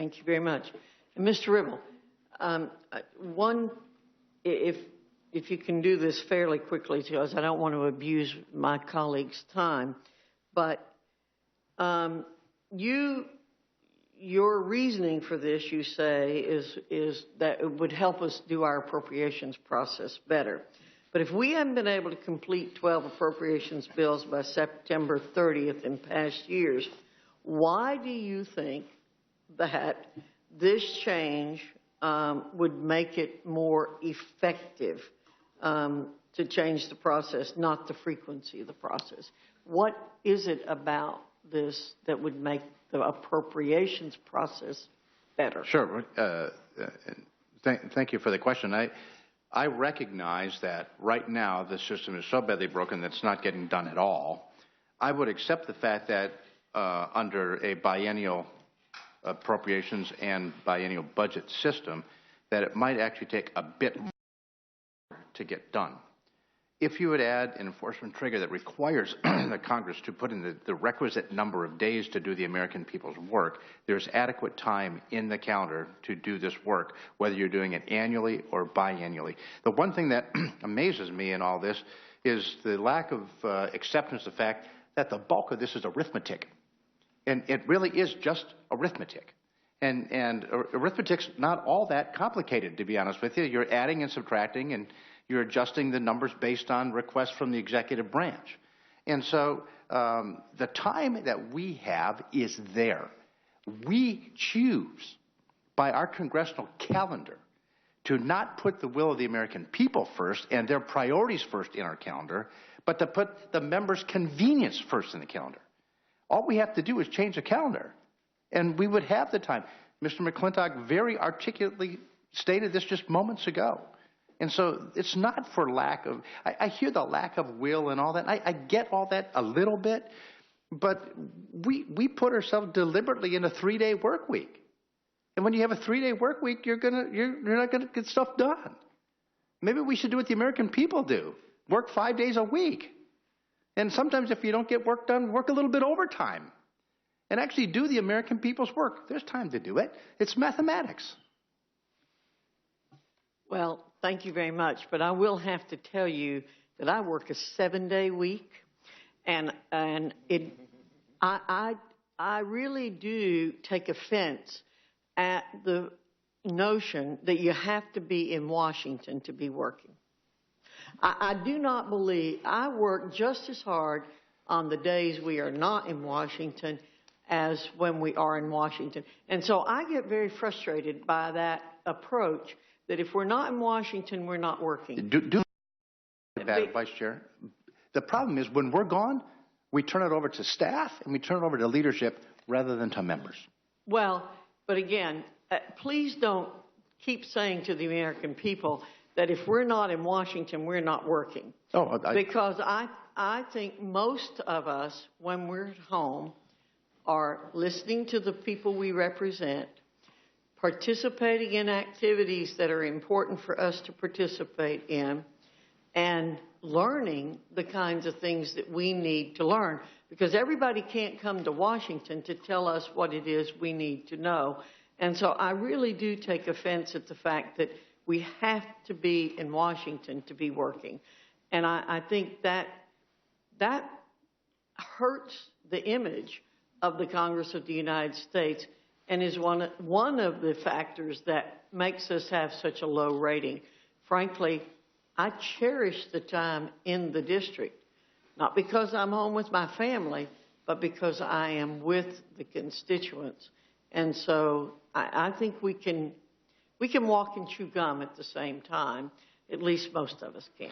Thank you very much. And Mr. Ribble, if you can do this fairly quickly, because I don't want to abuse my colleagues' time, but your reasoning for this, you say, is that it would help us do our appropriations process better. But if we haven't been able to complete 12 appropriations bills by September 30th in past years, why do you think that this change would make it more effective to change the process, not the frequency of the process? What is it about this that would make the appropriations process better? Sure. Thank you for the question. I recognize that right now the system is so badly broken that it's not getting done at all. I would accept the fact that under a biennial appropriations and biennial budget system, that it might actually take a bit more to get done. If you would add an enforcement trigger that requires the Congress to put in the requisite number of days to do the American people's work, there's adequate time in the calendar to do this work, whether you're doing it annually or biannually. The one thing that amazes me in all this is the lack of acceptance of the fact that the bulk of this is arithmetic. And it really is just arithmetic. And arithmetic's not all that complicated, to be honest with you. You're adding and subtracting, and you're adjusting the numbers based on requests from the executive branch. And so the time that we have is there. We choose by our congressional calendar to not put the will of the American people first and their priorities first in our calendar, but to put the members' convenience first in the calendar. All we have to do is change the calendar, and we would have the time. Mr. McClintock very articulately stated this just moments ago. And so it's not for lack of, I hear the lack of will and all that. I get all that a little bit, but we put ourselves deliberately in a 3-day work week. And when you have a 3-day work week, you're not gonna get stuff done. Maybe we should do what the American people do. Work 5 days a week. And sometimes if you don't get work done, work a little bit overtime. And actually do the American people's work. There's time to do it. It's mathematics. Well, thank you very much, but I will have to tell you that I work a 7-day week, and I really do take offense at the notion that you have to be in Washington to be working. I do not believe I work just as hard on the days we are not in Washington as when we are in Washington. And so I get very frustrated by that approach, that if we're not in Washington, we're not working. Vice Chair. The problem is when we're gone, we turn it over to staff and we turn it over to leadership rather than to members. Well, but again, please don't keep saying to the American people that if we're not in Washington, we're not working. Because I think most of us, when we're at home, are listening to the people we represent, participating in activities that are important for us to participate in, and learning the kinds of things that we need to learn. Because everybody can't come to Washington to tell us what it is we need to know. And so I really do take offense at the fact that we have to be in Washington to be working. And I think that hurts the image of the Congress of the United States and is one of the factors that makes us have such a low rating. Frankly, I cherish the time in the district, not because I'm home with my family, but because I am with the constituents. And so I think we can walk and chew gum at the same time. At least most of us can.